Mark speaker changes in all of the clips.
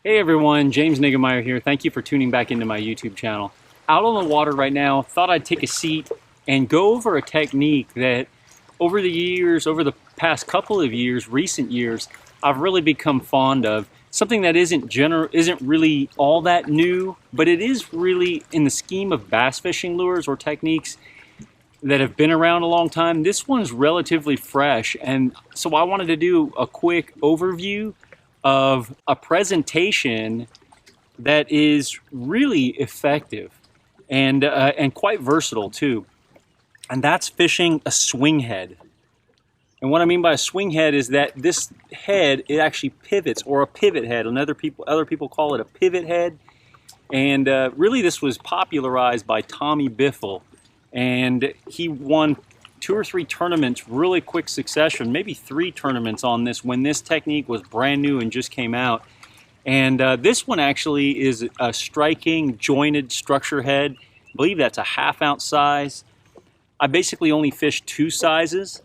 Speaker 1: Hey everyone, James Niggemeyer here. Thank you for tuning back into my YouTube channel. Out on the water right now, thought I'd take a seat and go over a technique that over the years, over the past couple of years, recent years, I've really become fond of. Something that isn't really all that new, but it is really in the scheme of bass fishing lures or techniques that have been around a long time. This one's relatively fresh, and so I wanted to do a quick overview of a presentation that is really effective and quite versatile too. And that's fishing a swing head. And what I mean by a swing head is that this head, it actually pivots, or a pivot head. And other people call it a pivot head. And really this was popularized by Tommy Biffle. And he won 2 or 3 tournaments, really quick succession, maybe 3 tournaments on this when this technique was brand new and just came out. And this one actually is a striking jointed structure head. I believe that's a 1/2 ounce size. I basically only fish 2 sizes,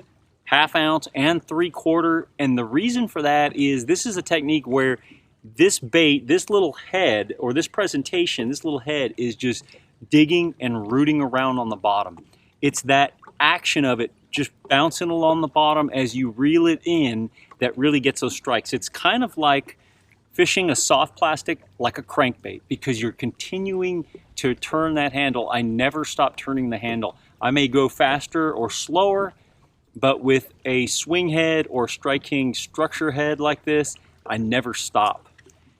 Speaker 1: 1/2 ounce and 3/4. And the reason for that is this is a technique where this bait, this little head, or this presentation, this little head is just digging and rooting around on the bottom. It's that action of it just bouncing along the bottom as you reel it in that really gets those strikes. It's kind of like fishing a soft plastic like a crankbait, because you're continuing to turn that handle. I never stop turning the handle. I may go faster or slower, but with a swing head or striking structure head like this, I never stop.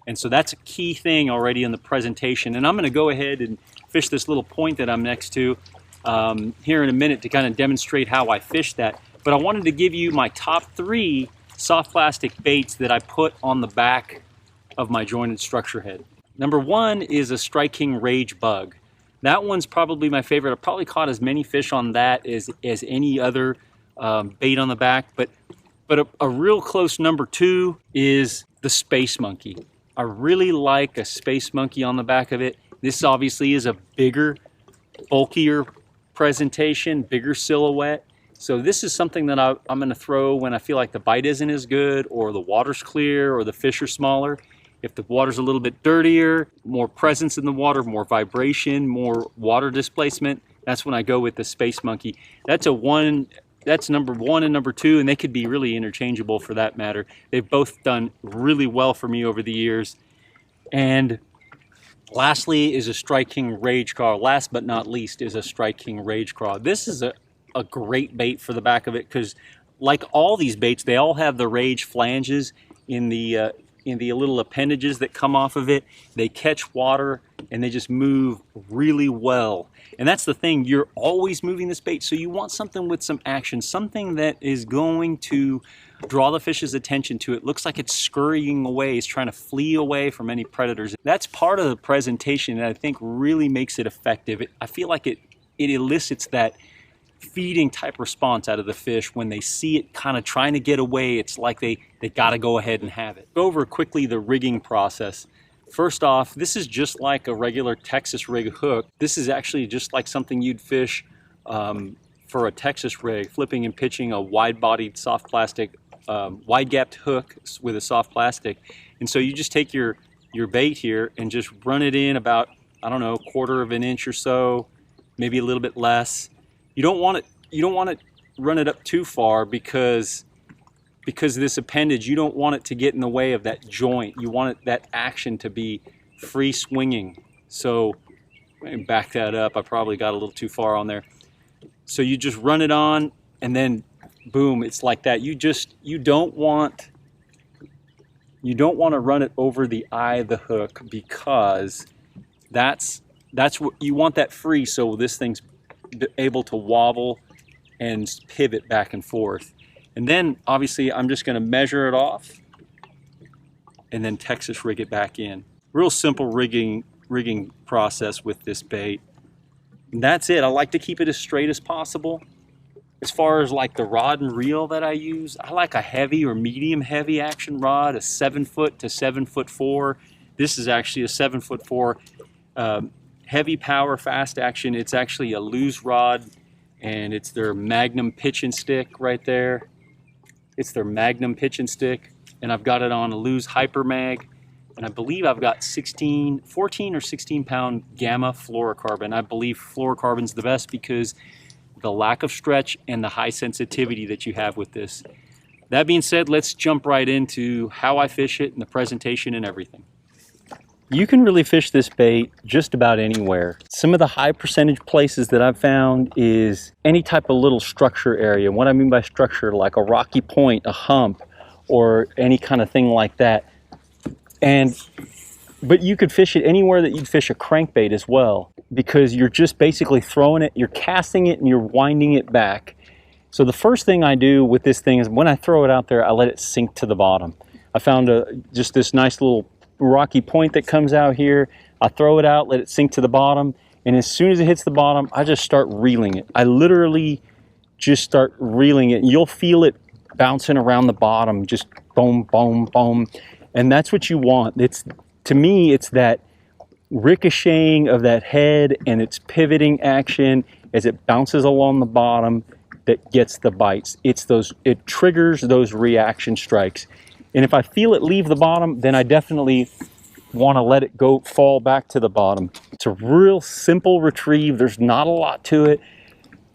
Speaker 1: And so that's a key thing already in the presentation. And I'm going to go ahead and fish this little point that I'm next to here in a minute to kind of demonstrate how I fish that. But I wanted to give you my top 3 soft plastic baits that I put on the back of my jointed structure head. Number 1 is a striking rage bug. That one's probably my favorite. I've probably caught as many fish on that as any other bait on the back. But a real close number 2 is the space monkey. I really like a space monkey on the back of it. This obviously is a bigger, bulkier presentation, bigger silhouette. So this is something that I'm going to throw when I feel like the bite isn't as good, or the water's clear, or the fish are smaller. If the water's a little bit dirtier, more presence in the water, more vibration, more water displacement, that's when I go with the space monkey. That's number 1 and number 2, and they could be really interchangeable for that matter. They've both done really well for me over the years. And lastly is a striking rage craw. Last but not least is a striking rage craw. This is a great bait for the back of it, because like all these baits, they all have the rage flanges in the little appendages that come off of it. They catch water and they just move really well. And that's the thing, you're always moving this bait, so you want something with some action, something that is going to draw the fish's attention to it. Looks like it's scurrying away, it's trying to flee away from any predators. That's part of the presentation that I think really makes it effective. I feel like it elicits that feeding type response out of the fish. When they see it kind of trying to get away, it's like they got to go ahead and have it. Go over quickly the rigging process. First off, this is just like a regular Texas rig hook. This is actually just like something you'd fish for a Texas rig, flipping and pitching a wide-bodied soft plastic, wide-gapped hook with a soft plastic. And so you just take your bait here and just run it in about, I don't know, 1/4 of an inch or so, maybe a little bit less. You don't want to run it up too far, because this appendage, you don't want it to get in the way of that joint. You want that action to be free swinging. So let me back that up. I probably got a little too far on there. So you just run it on, and then boom, it's like that. You don't want to run it over the eye of the hook, because that's what you want, that free, so this thing's able to wobble and pivot back and forth. And then obviously I'm just going to measure it off and then Texas rig it back in. Real simple rigging process with this bait. And that's it. I like to keep it as straight as possible. As far as like the rod and reel that I use, I like a heavy or medium heavy action rod, a 7-foot to 7'4". This is actually a 7'4". Heavy power, fast action. It's actually a Lew's rod, and it's their Magnum pitch and stick right there. It's their Magnum pitch and stick, and I've got it on a Lew's Hyper Mag. and I believe I've got 14 or 16 pound gamma fluorocarbon. I believe fluorocarbon's the best because the lack of stretch and the high sensitivity that you have with this. That being said, let's jump right into how I fish it and the presentation and everything. You can really fish this bait just about anywhere. Some of the high percentage places that I've found is any type of little structure area. What I mean by structure, like a rocky point, a hump, or any kind of thing like that. But you could fish it anywhere that you'd fish a crankbait as well, because you're just basically throwing it, you're casting it and you're winding it back. So the first thing I do with this thing is when I throw it out there, I let it sink to the bottom. I found just this nice little rocky point that comes out here. I throw it out, let it sink to the bottom, and as soon as it hits the bottom, I just start reeling it. I literally just start reeling it. You'll feel it bouncing around the bottom, just boom, boom, boom. And that's what you want. To me, it's that ricocheting of that head and its pivoting action as it bounces along the bottom that gets the bites. It triggers those reaction strikes. And if I feel it leave the bottom, then I definitely want to let it go, fall back to the bottom. It's a real simple retrieve. There's not a lot to it,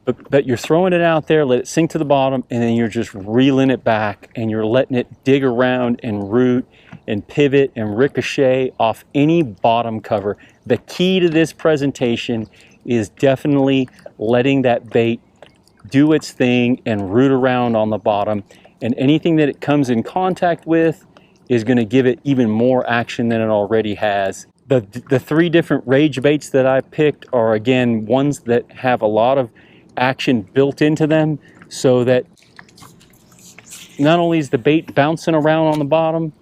Speaker 1: but you're throwing it out there, let it sink to the bottom, and then you're just reeling it back and you're letting it dig around and root and pivot and ricochet off any bottom cover. The key to this presentation is definitely letting that bait do its thing and root around on the bottom, and anything that it comes in contact with is going to give it even more action than it already has. The three different rage baits that I picked are, again, ones that have a lot of action built into them, so that not only is the bait bouncing around on the bottom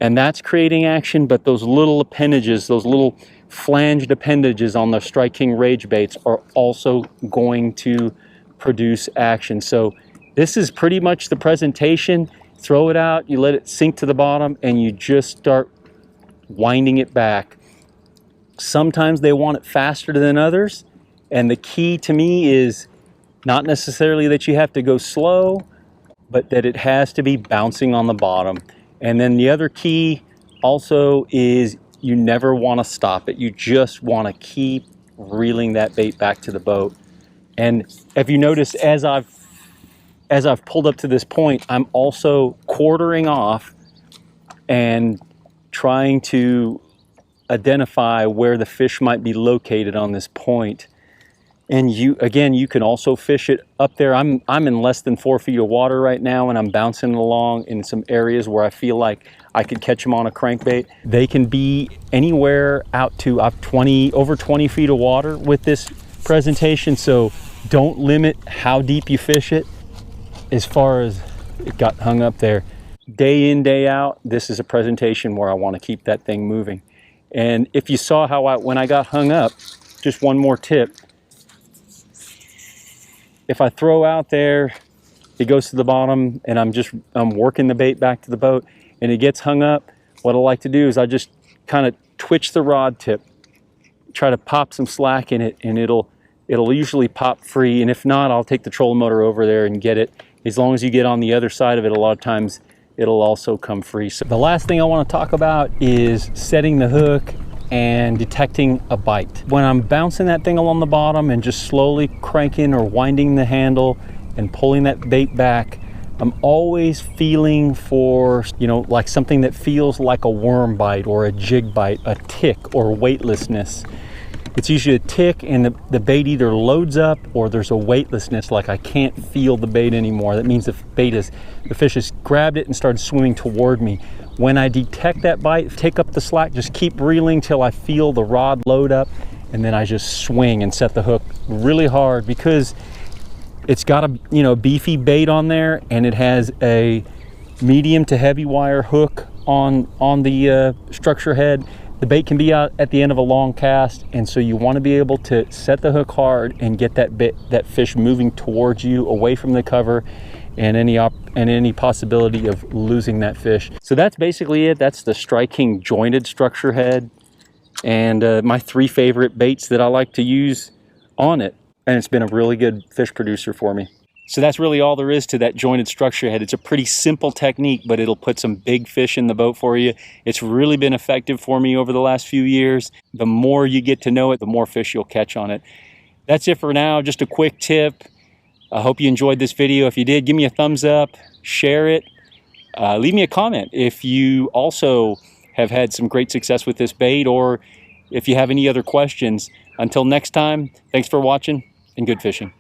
Speaker 1: and that's creating action, but those little appendages, those little flanged appendages on the Strike King rage baits are also going to produce action. So this is pretty much the presentation. Throw it out, you let it sink to the bottom, and you just start winding it back. Sometimes they want it faster than others, and the key to me is not necessarily that you have to go slow, but that it has to be bouncing on the bottom. And then the other key also is you never want to stop it. You just want to keep reeling that bait back to the boat. And if you notice, as I've pulled up to this point, I'm also quartering off and trying to identify where the fish might be located on this point. And you can also fish it up there. I'm in less than 4 feet of water right now, and I'm bouncing along in some areas where I feel like I could catch them on a crankbait. They can be anywhere out to over 20 feet of water with this presentation, so don't limit how deep you fish it as far as it got hung up there. Day in, day out, this is a presentation where I want to keep that thing moving. And if you saw how when I got hung up, just one more tip. If I throw out there, it goes to the bottom, and I'm working the bait back to the boat, and it gets hung up, what I like to do is I just kind of twitch the rod tip, try to pop some slack in it, and it'll usually pop free. And if not, I'll take the trolling motor over there and get it. As long as you get on the other side of it, a lot of times it'll also come free. So the last thing I want to talk about is setting the hook and detecting a bite. When I'm bouncing that thing along the bottom and just slowly cranking or winding the handle and pulling that bait back, I'm always feeling for, like something that feels like a worm bite or a jig bite, a tick or weightlessness. It's usually a tick, and the bait either loads up or there's a weightlessness, like I can't feel the bait anymore. That means the fish has grabbed it and started swimming toward me. When I detect that bite, take up the slack, just keep reeling till I feel the rod load up, and then I just swing and set the hook really hard, because it's got a beefy bait on there, and it has a medium to heavy wire hook on the structure head. The bait can be out at the end of a long cast, and so you want to be able to set the hook hard and get that fish moving towards you, away from the cover, and any possibility of losing that fish. So that's basically it. That's the Strike King jointed structure head, and my 3 favorite baits that I like to use on it, and it's been a really good fish producer for me. So that's really all there is to that jointed structure head. It's a pretty simple technique, but it'll put some big fish in the boat for you. It's really been effective for me over the last few years. The more you get to know it, the more fish you'll catch on it. That's it for now, just a quick tip. I hope you enjoyed this video. If you did, give me a thumbs up, share it, leave me a comment if you also have had some great success with this bait, or if you have any other questions. Until next time, thanks for watching and good fishing.